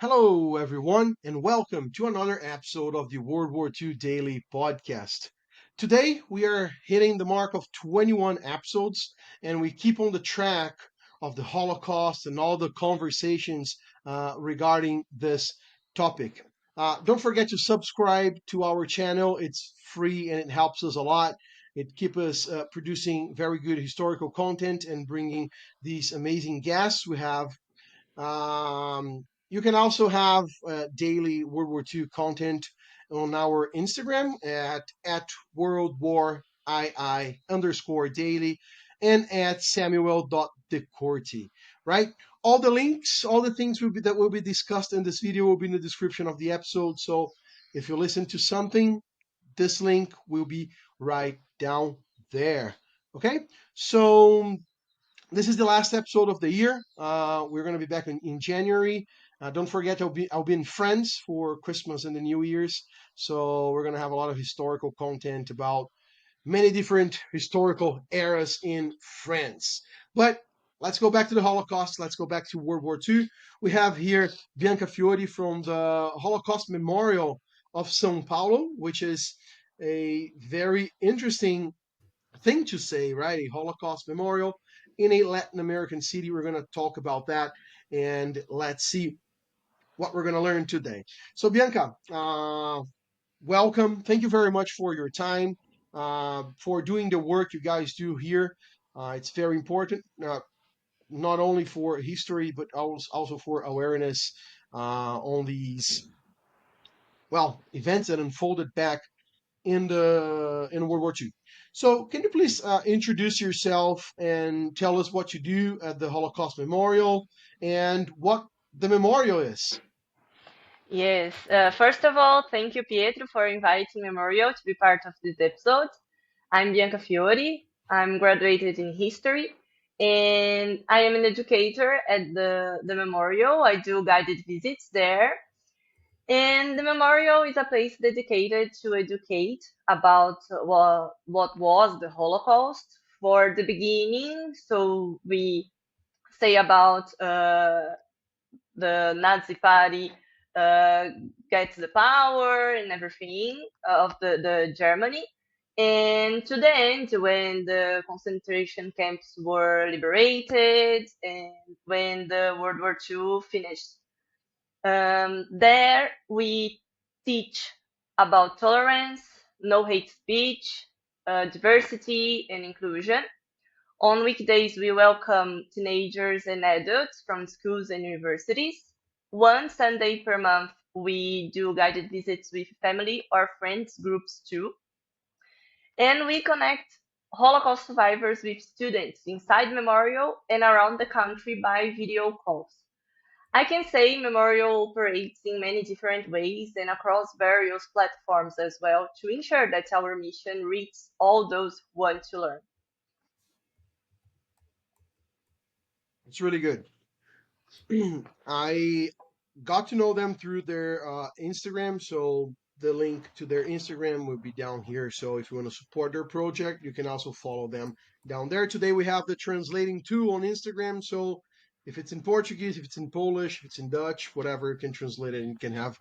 Hello, everyone, and welcome to another episode of the World War II Daily Podcast. Today, we are hitting the mark of 21 episodes, and we keep on the track of the Holocaust and all the conversations regarding this topic. Don't forget to subscribe to our channel. It's free and it helps us a lot. It keeps us producing very good historical content and bringing these amazing guests we have. You can also have daily World War II content on our Instagram at World War II underscore daily and at Samuel.decorti, right? All the links, all the things that will be discussed in this video will be in the description of the episode. So if you listen to something, this link will be right down there. Okay, so this is the last episode of the year. We're going to be back in January. Don't forget, I'll be in France for Christmas and the New Year's. So we're going to have a lot of historical content about many different historical eras in France. But let's go back to the Holocaust. Let's go back to World War II. We have here Bianca Fiori from the Holocaust Memorial of São Paulo, which is a very interesting thing to say, right? A Holocaust memorial in a Latin American city. We're going to talk about that and let's see what we're going to learn today. So, Bianca, welcome. Thank you very much for your time, for doing the work you guys do here. It's very important, not only for history, but also for awareness on these, well, events that unfolded back in World War II. So, can you please introduce yourself and tell us what you do at the Holocaust Memorial and what the memorial is? Yes. First of all, thank you, Pietro, for inviting Memorial to be part of this episode. I'm Bianca Fiori. I'm graduated in history, and I am an educator at the Memorial. I do guided visits there. And the Memorial is a place dedicated to educate about what was the Holocaust for the beginning. So we say about the Nazi Party uh, gets the power and everything of the Germany. And to the end, when the concentration camps were liberated and when the World War II finished, there we teach about tolerance, no hate speech, diversity, and inclusion. On weekdays, we welcome teenagers and adults from schools and universities. One Sunday per month, we do guided visits with family or friends groups too. And we connect Holocaust survivors with students inside Memorial and around the country by video calls. I can say Memorial operates in many different ways and across various platforms as well to ensure that our mission reaches all those who want to learn. It's really good. I got to know them through their Instagram, so the link to their Instagram will be down here. So if you want to support their project, you can also follow them down there. Today we have the translating tool on Instagram, so if it's in Portuguese, if it's in Polish, if it's in Dutch, whatever, you can translate it and you can have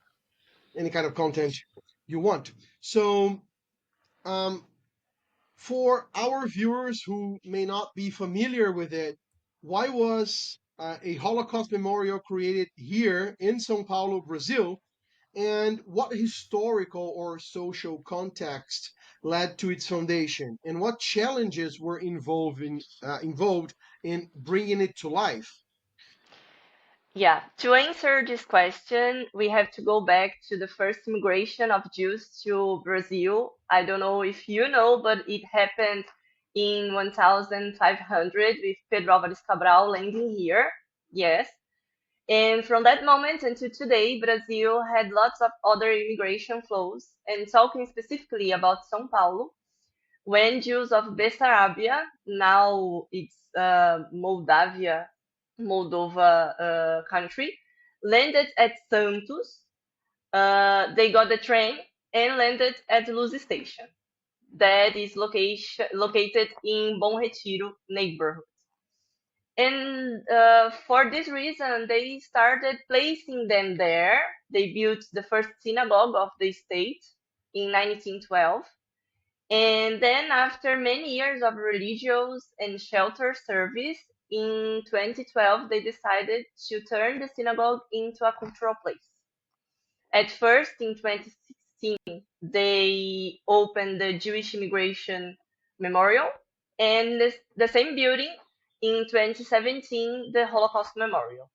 any kind of content you want. So, um, for our viewers who may not be familiar with it, why was a Holocaust memorial created here in São Paulo, Brazil? And what historical or social context led to its foundation? And what challenges were involved in bringing it to life? Yeah, to answer this question, we have to go back to the first migration of Jews to Brazil. I don't know if you know, but it happened in 1500 with Pedro Álvares Cabral landing here. Yes. And from that moment until today, Brazil had lots of other immigration flows. And talking specifically about São Paulo, when Jews of Bessarabia, now it's Moldova country, landed at Santos. They got the train and landed at Luz Station. That is located in Bom Retiro neighborhood. And for this reason, they started placing them there. They built the first synagogue of the state in 1912. And then, after many years of religious and shelter service, in 2012, they decided to turn the synagogue into a cultural place. At first, in 2016, they opened the Jewish Immigration Memorial, and the same building in 2017, the Holocaust Memorial.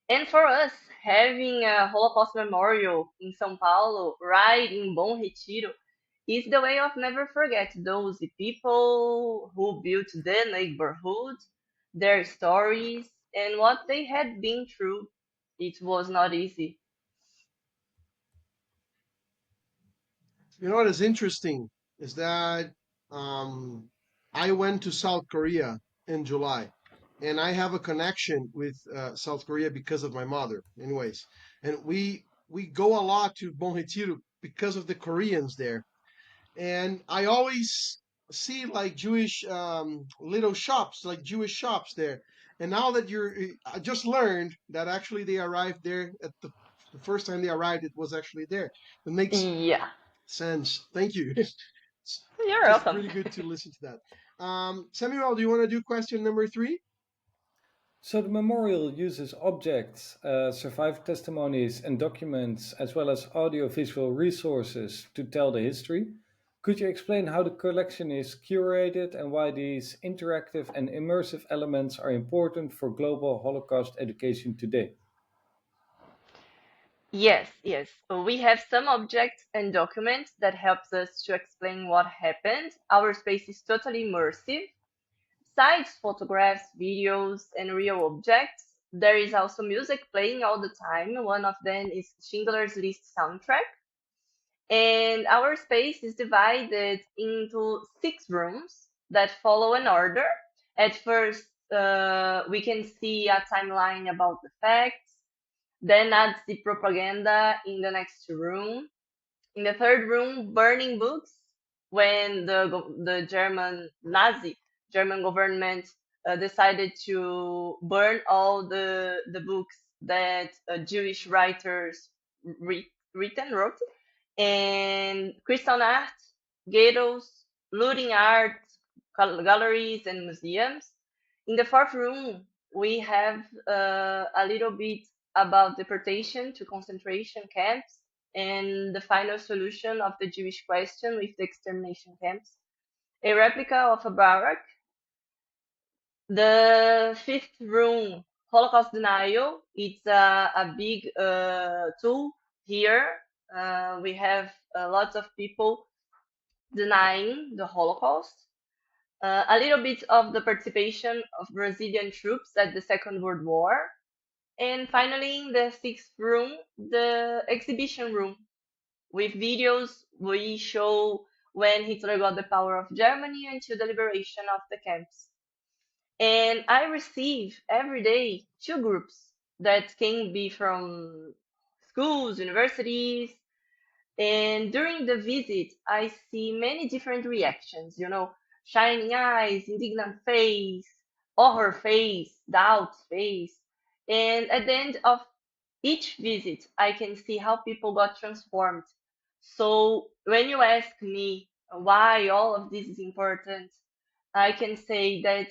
And for us, having a Holocaust Memorial in São Paulo, right in Bom Retiro, is the way of never forget those people who built the neighborhood, their stories, and what they had been through. It was not easy. You know what is interesting is that I went to South Korea in July, and I have a connection with South Korea because of my mother. Anyways, and we go a lot to Bom Retiro because of the Koreans there, and I always see like Jewish little shops, like Jewish shops there. And now that I just learned that actually they arrived there at the first time they arrived, it was actually there. It makes Yeah, sense. Thank you. It's you're just welcome. really good to listen to that. Samuel, do you want to do question number three? So the memorial uses objects, survived testimonies, and documents, as well as audiovisual resources to tell the history. Could you explain how the collection is curated and why these interactive and immersive elements are important for global Holocaust education today? Yes, yes. So we have some objects and documents that helps us to explain what happened. Our space is totally immersive. Besides photographs, videos, and real objects, there is also music playing all the time. One of them is Schindler's List soundtrack. And our space is divided into 6 rooms that follow an order. At first, we can see a timeline about the facts, then Nazi propaganda in the next room. In the third room, burning books, when the German government decided to burn all the books that Jewish writers wrote, and Christian art, ghettos, looting art, galleries, and museums. In the fourth room, we have a little bit about deportation to concentration camps and the final solution of the Jewish question with the extermination camps. A replica of a barrack. The fifth room, Holocaust denial. It's a big tool here. We have lots of people denying the Holocaust. A little bit of the participation of Brazilian troops at the Second World War. And finally, in the sixth room, the exhibition room. With videos, we show when Hitler got the power of Germany until the liberation of the camps. And I receive every day 2 groups that can be from schools, universities, and during the visit, I see many different reactions, shining eyes, indignant face, horror face, doubt face. And at the end of each visit, I can see how people got transformed. So when you ask me why all of this is important, I can say that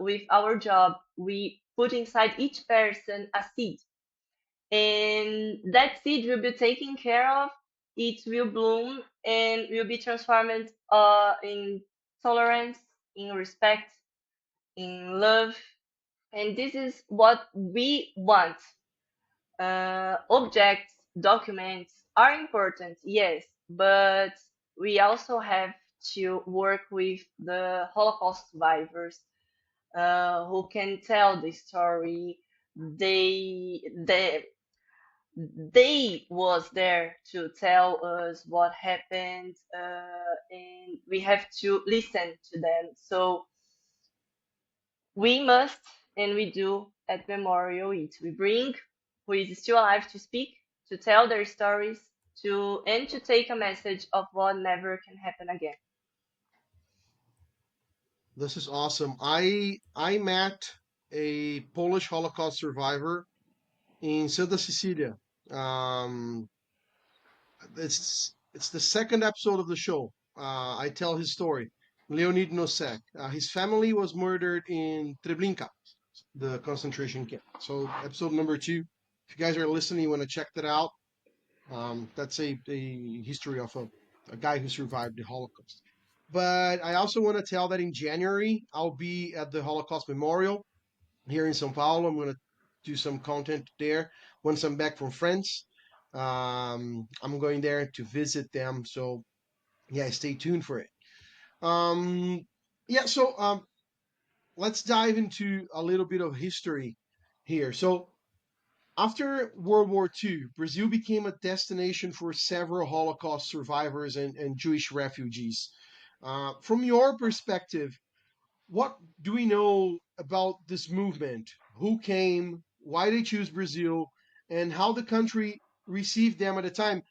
with our job, we put inside each person a seed, and that seed will be taken care of. It will bloom and will be transformed in tolerance, in respect, in love, and this is what we want. Objects, documents are important, yes, but we also have to work with the Holocaust survivors who can tell the story. They was there to tell us what happened, and we have to listen to them. So we must, and we do at Memorial It. We bring who is still alive to speak, to tell their stories, and to take a message of what never can happen again. This is awesome. I met a Polish Holocaust survivor in Santa Cecilia. Um, it's the second episode of the show. I tell his story. Leonid Nosek. His family was murdered in Treblinka, the concentration camp. So episode number two. If you guys are listening, you want to check that out. That's a history of a guy who survived the Holocaust. But I also want to tell that in January I'll be at the Holocaust Memorial here in São Paulo. I'm going to do some content there once I'm back from France. I'm going there to visit them. So yeah, stay tuned for it. Um, yeah, so let's dive into a little bit of history here. So after World War II, Brazil became a destination for several Holocaust survivors and Jewish refugees. From your perspective, what do we know about this movement? Who came? Why they choose Brazil? And how the country received them at the time?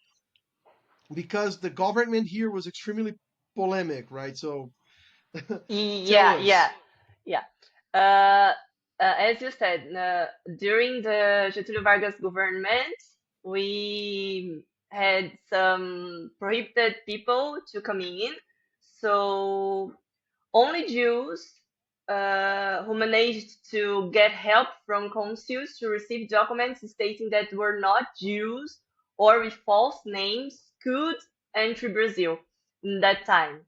Because the government here was extremely polemic, right? So tell Yeah, yeah, us. yeah. Uh, as you said, during the Getúlio Vargas government, we had some prohibited people to come in. So only Jews who managed to get help from consuls to receive documents stating that were not Jews or with false names could enter Brazil in that time.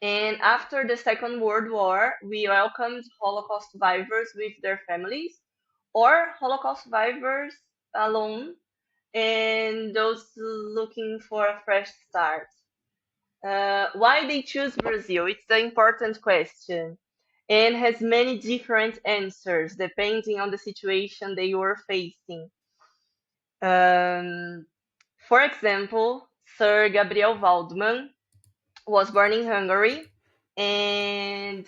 And after the Second World War, we welcomed Holocaust survivors with their families or Holocaust survivors alone and those looking for a fresh start. Why they choose Brazil? It's the important question and has many different answers depending on the situation they were facing. Um, for example, Sir Gabriel Waldman was born in Hungary and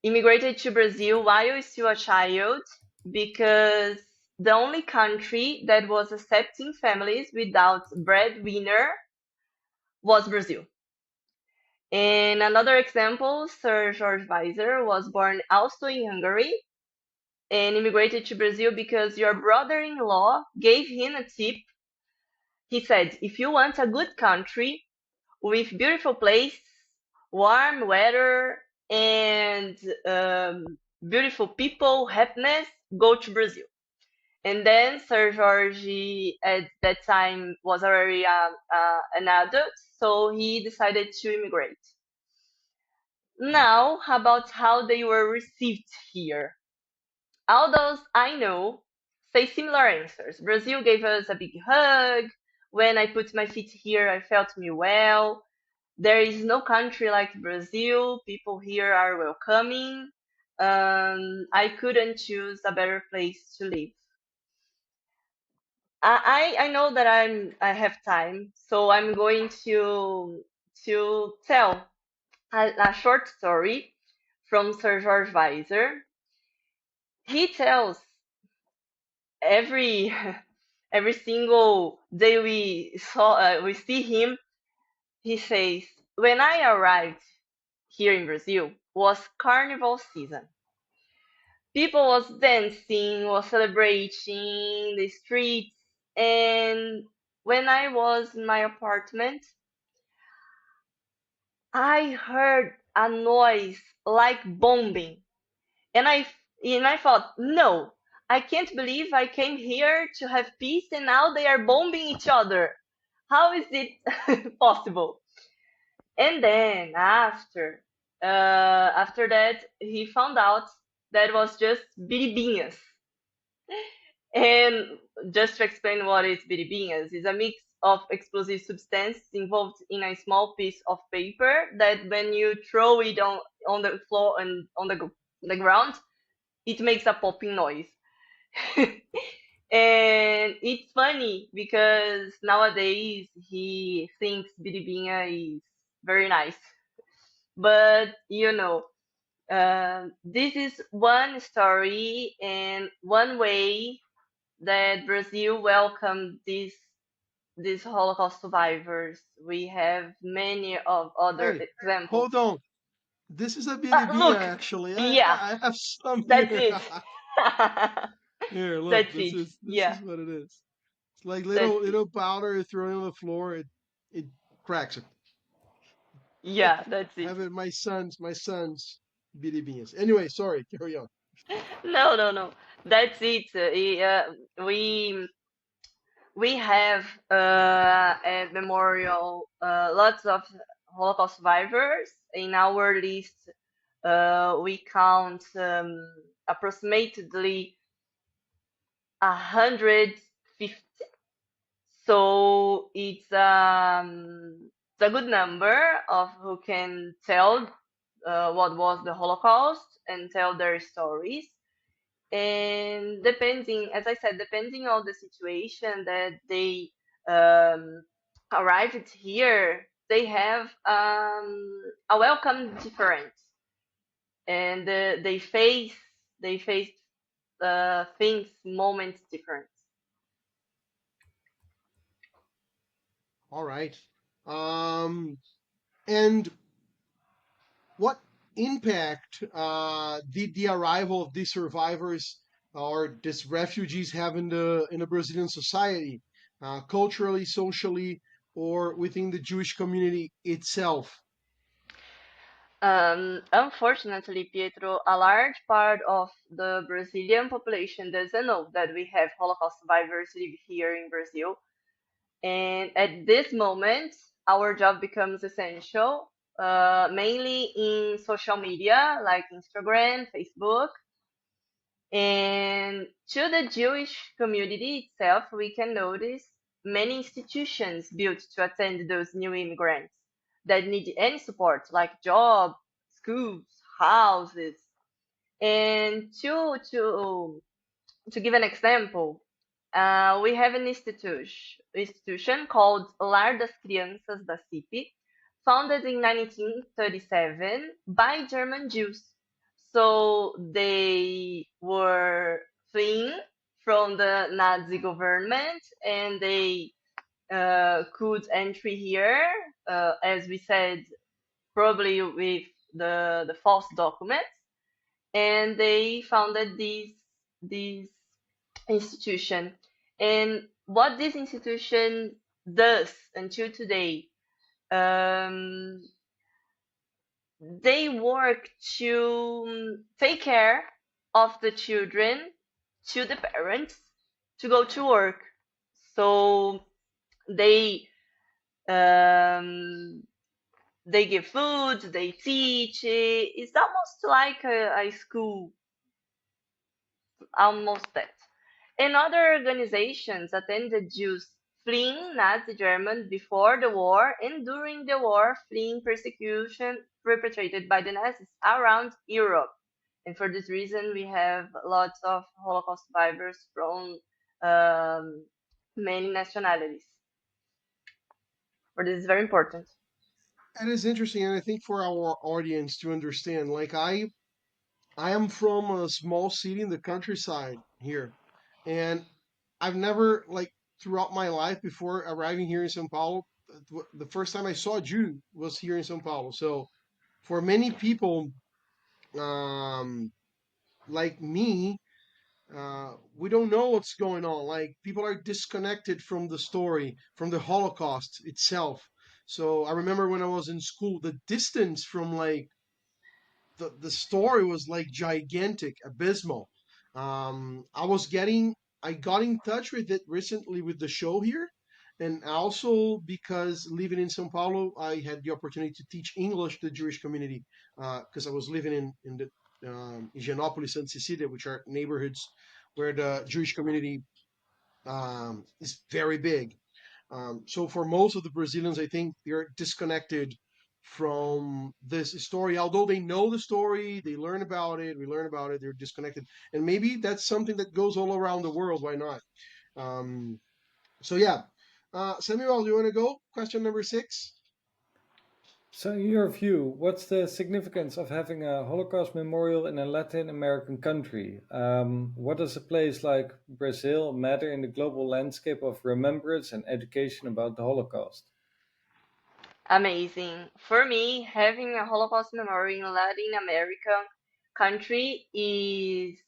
immigrated to Brazil while still a child because the only country that was accepting families without breadwinner was Brazil. And another example, Sir George Weiser was born also in Hungary and immigrated to Brazil because your brother-in-law gave him a tip. He said, if you want a good country with beautiful place, warm weather, and beautiful people, happiness, go to Brazil. And then Sir George at that time was already an adult, so he decided to immigrate. Now, about how they were received here. All those I know say similar answers. Brazil gave us a big hug. When I put my feet here, I felt me well. There is no country like Brazil. People here are welcoming. I couldn't choose a better place to live. I know that I have time, so I'm going to tell a short story from Sir George Weiser. He tells every every single day we see him. He says, "When I arrived here in Brazil, was carnival season. People was dancing, was celebrating the streets, and when I was in my apartment, I heard a noise like bombing, and I thought, no, I can't believe I came here to have peace, and now they are bombing each other. How is it possible?" And then after that, he found out that was just biribinhas. And just to explain what is biribinhas, is a mix of explosive substance involved in a small piece of paper that when you throw it on the floor and on the ground, it makes a popping noise. And it's funny because nowadays he thinks biribinha is very nice. But this is one story and one way that Brazil welcomed these Holocaust survivors. We have many of other Hey, hold examples. on. This is a biribinha, Look, actually. yeah, I have some that's here. it. Here, look. That's This it. is this Yeah, is what it is. It's like that's it. little powder thrown on the floor. It cracks it. Yeah, that's I it. have it. My son's biribinhas. Anyway, sorry. Carry on. No, no, no. That's it. We have a memorial, lots of Holocaust survivors. In our list, we count approximately 150. So it's a good number of who can tell what was the Holocaust and tell their stories. And depending, as I said, depending on the situation that they um, arrived here, they have a welcome different, and they face things, moments different. All right. And what impact did the arrival of these survivors or these refugees have in the Brazilian society, culturally, socially, or within the Jewish community itself? Unfortunately, Pietro, a large part of the Brazilian population doesn't know that we have Holocaust survivors live here in Brazil. And at this moment, our job becomes essential, mainly in social media like Instagram, Facebook. And to the Jewish community itself, we can notice many institutions built to attend those new immigrants that need any support, like job, schools, houses. And to give an example, we have an institution called Lar das Crianças da CIP, founded in 1937 by German Jews. So they were fleeing from the Nazi government, and they could enter here, as we said, probably with the false documents, and they founded this institution. And what this institution does until today, um, they work to take care of the children to the parents to go to work. So they um, they give food, they teach. It's almost like a school, almost that. And other organizations attended Jews fleeing Nazi Germany before the war and during the war fleeing persecution perpetrated by the Nazis around Europe. And for this reason, we have lots of Holocaust survivors from um, many nationalities. For this is very important. And it's interesting, and I think for our audience to understand, like I am from a small city in the countryside here, and I've never like throughout my life before arriving here in São Paulo, the first time I saw a Jew was here in São Paulo. So for many people um, like me, we don't know what's going on. Like people are disconnected from the story, from the Holocaust itself. So I remember when I was in school, the distance from like the story was like gigantic, abysmal. I got in touch with it recently with the show here, and also because living in São Paulo, I had the opportunity to teach English to the Jewish community because I was living in the Higienópolis and Cecília, which are neighborhoods where the Jewish community is very big. So for most of the Brazilians, I think they're disconnected from this story. Although they know the story, they learn about it, we learn about it, they're disconnected. And maybe that's something that goes all around the world. Why not? Um, so yeah. Samuel, do you want to go? Question number 6. So, in your view, what's the significance of having a Holocaust memorial in a Latin American country? What does a place like Brazil matter in the global landscape of remembrance and education about the Holocaust? Amazing. For me, having a Holocaust memorial in Latin American country is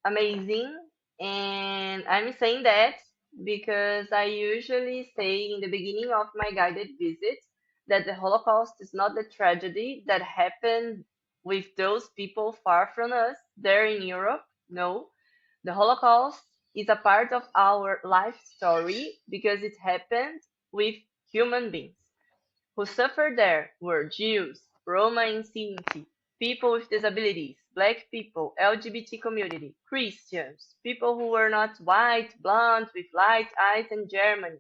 amazing. And I'm saying that because I usually say in the beginning of my guided visit that the Holocaust is not the tragedy that happened with those people far from us there in Europe. No, the Holocaust is a part of our life story because it happened with human beings. Who suffered there were Jews, Roma and Sinti, people with disabilities, black people, LGBT community, Christians, people who were not white, blonde, with light eyes and German.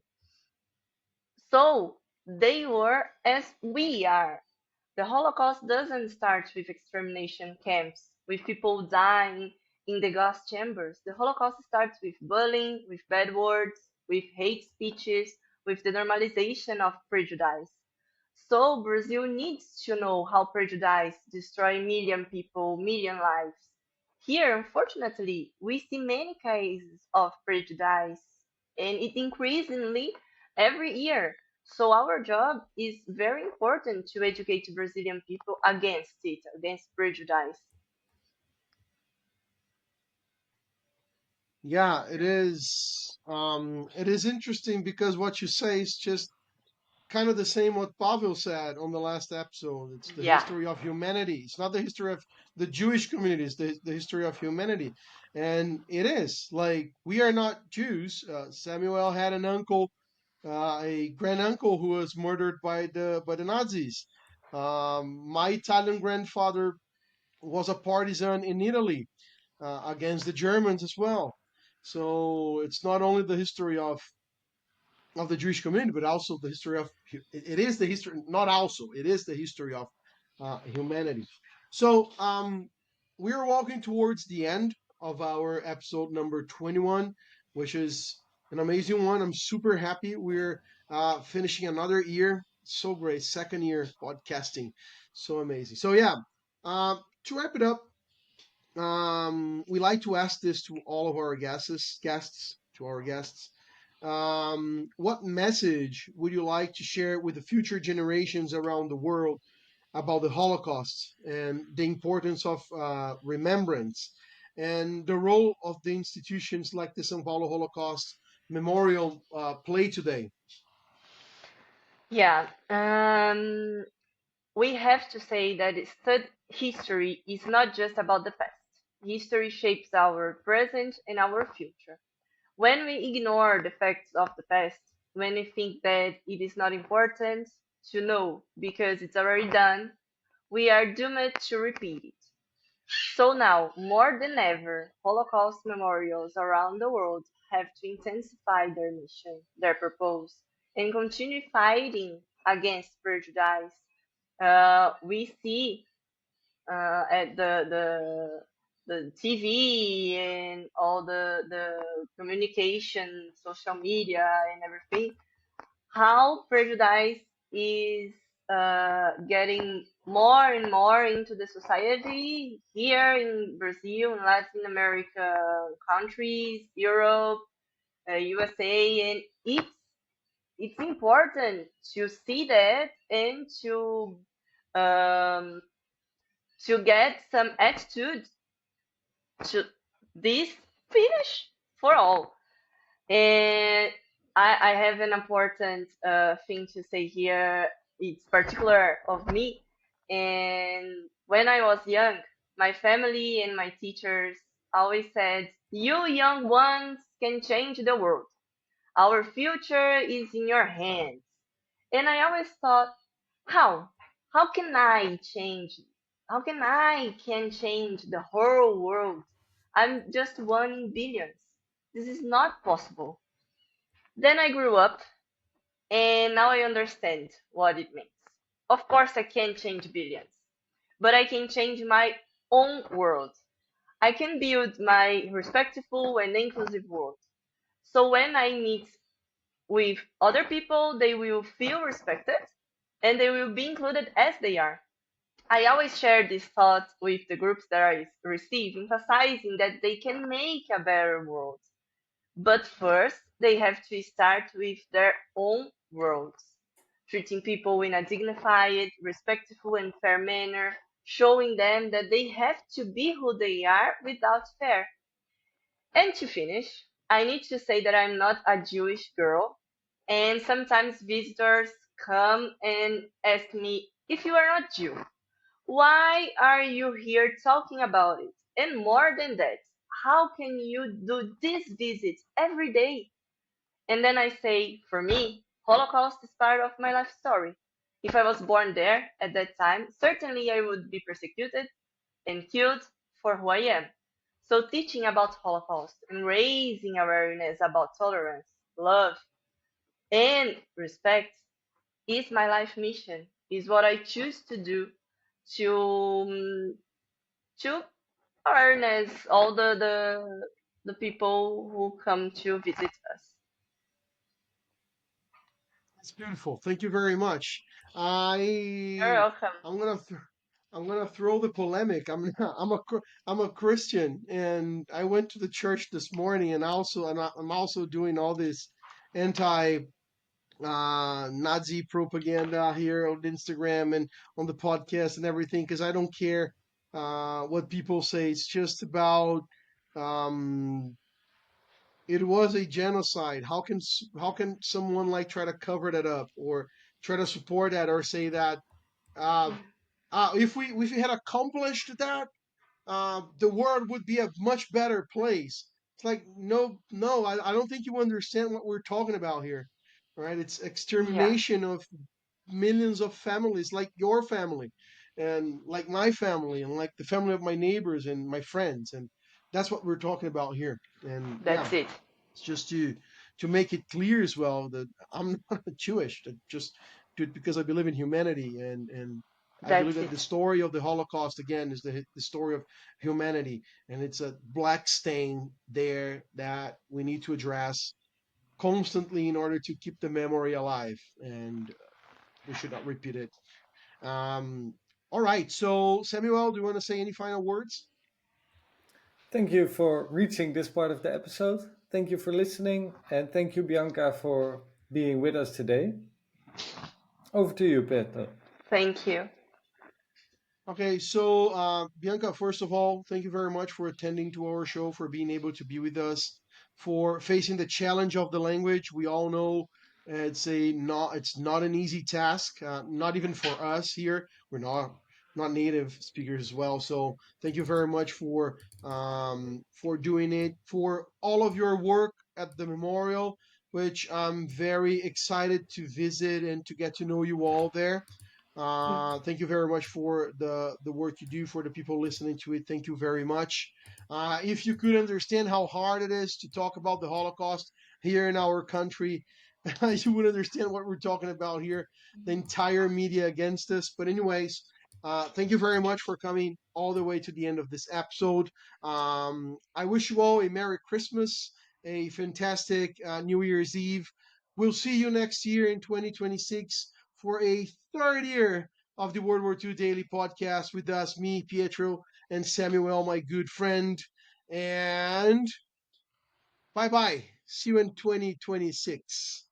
So they were as we are. The Holocaust doesn't start with extermination camps, with people dying in the gas chambers. The Holocaust starts with bullying, with bad words, with hate speeches, with the normalization of prejudice. So Brazil needs to know how prejudice destroys million people, million lives. Here, unfortunately, we see many cases of prejudice, and it increasingly every year. So our job is very important to educate Brazilian people against it, against prejudice. Yeah, it is. It is interesting because what you say is just kind of the same what Pavel said on the last episode. It's the Yeah. history of humanity. It's not the history of the Jewish community. It's the history of humanity, and it is like we are not Jews. Samuel had an uncle, a grand uncle who was murdered by the Nazis. My Italian grandfather was a partisan in Italy against the Germans as well. So it's not only the history of the Jewish community, but also the history of it is the history, not also it is the history of humanity. So we are walking towards the end of our episode number 21, which is an amazing one. I'm super happy we're finishing another year. So great, second year podcasting, so amazing. So yeah, to wrap it up, we like to ask this to all of our guests, to our guests. What message would you like to share with the future generations around the world about the Holocaust and the importance of remembrance and the role of the institutions like the São Paulo Holocaust Memorial play today? Yeah. We have to say that history is not just about the past. History shapes our present and our future. When we ignore the facts of the past, when we think that it is not important to know because it's already done, we are doomed to repeat it. So now, more than ever, Holocaust memorials around the world have to intensify their mission, their purpose, and continue fighting against prejudice. We see at the TV and all the communication, social media, and everything, how prejudice is getting more and more into the society here in Brazil, in Latin America countries, Europe, USA, and it's important to see that and um, to get some attitude to this finish for all. And I have an important thing to say here. It's particular of me. And when I was young, my family and my teachers always said, "You young ones can change the world. Our future is in your hands." And I always thought, how? How can I change? How can I can change the whole world? I'm just one in billions. This is not possible. Then I grew up and now I understand what it means. Of course I can't change billions, but I can change my own world. I can build my respectful and inclusive world. So when I meet with other people, they will feel respected and they will be included as they are. I always share this thought with the groups that I receive, emphasizing that they can make a better world. But first, they have to start with their own worlds. treating people in a dignified, respectful, and fair manner, showing them that they have to be who they are without fear. And to finish, I need to say that I'm not a Jewish girl, and sometimes visitors come and ask me, if you are not Jew, why are you here talking about it? And more than that, how can you do this visit every day? And then I say, for me, Holocaust is part of my life story. If I was born there at that time, certainly I would be persecuted and killed for who I am. So teaching about Holocaust and raising awareness about tolerance, love, and respect is my life mission. Is what I choose to do to to awareness all the people who come to visit us. That's beautiful. Thank you very much. You're I welcome. I'm gonna I'm gonna throw the polemic. I'm a Christian, and I went to the church this morning, and I'm also doing all this anti Nazi propaganda here on Instagram and on the podcast and everything because I don't care what people say. It's just about um, it was a genocide. How can someone like try to cover that up or try to support that or say that uh, if we had accomplished that, the world would be a much better place. It's like no, I don't think you understand what we're talking about here, right? It's Yeah, extermination of millions of families, like your family, and like my family, and like the family of my neighbors and my friends, and that's what we're talking about here. And that's yeah, it. it's just to make it clear as well that I'm not Jewish. That just because I believe in humanity and I believe That's that it. the story of the Holocaust again is the story of humanity, and it's a black stain there that we need to address constantly in order to keep the memory alive, and we should not repeat it. Um, all right, so Samuel, do you want to say any final words? Thank you for reaching this part of the episode. Thank you for listening, and thank you, Bianca, for being with us today. Over to you, Peter. Thank you. Okay, so Bianca, first of all, thank you very much for attending to our show, for being able to be with us, for facing the challenge of the language. We all know it's not an easy task, not even for us here. We're not native speakers as well. So thank you very much for doing it, for all of your work at the memorial, which I'm very excited to visit and to get to know you all there. Thank you very much for the work you do for the people listening to it. Thank you very much. If you could understand how hard it is to talk about the Holocaust here in our country, you would understand what we're talking about here. The entire media against us. But anyways, thank you very much for coming all the way to the end of this episode. I wish you all a Merry Christmas, a fantastic New Year's Eve. We'll see you next year in 2026 for a third year of the World War II Daily Podcast with us, me, Pietro, and Samuel, my good friend. And bye bye. See you in 2026.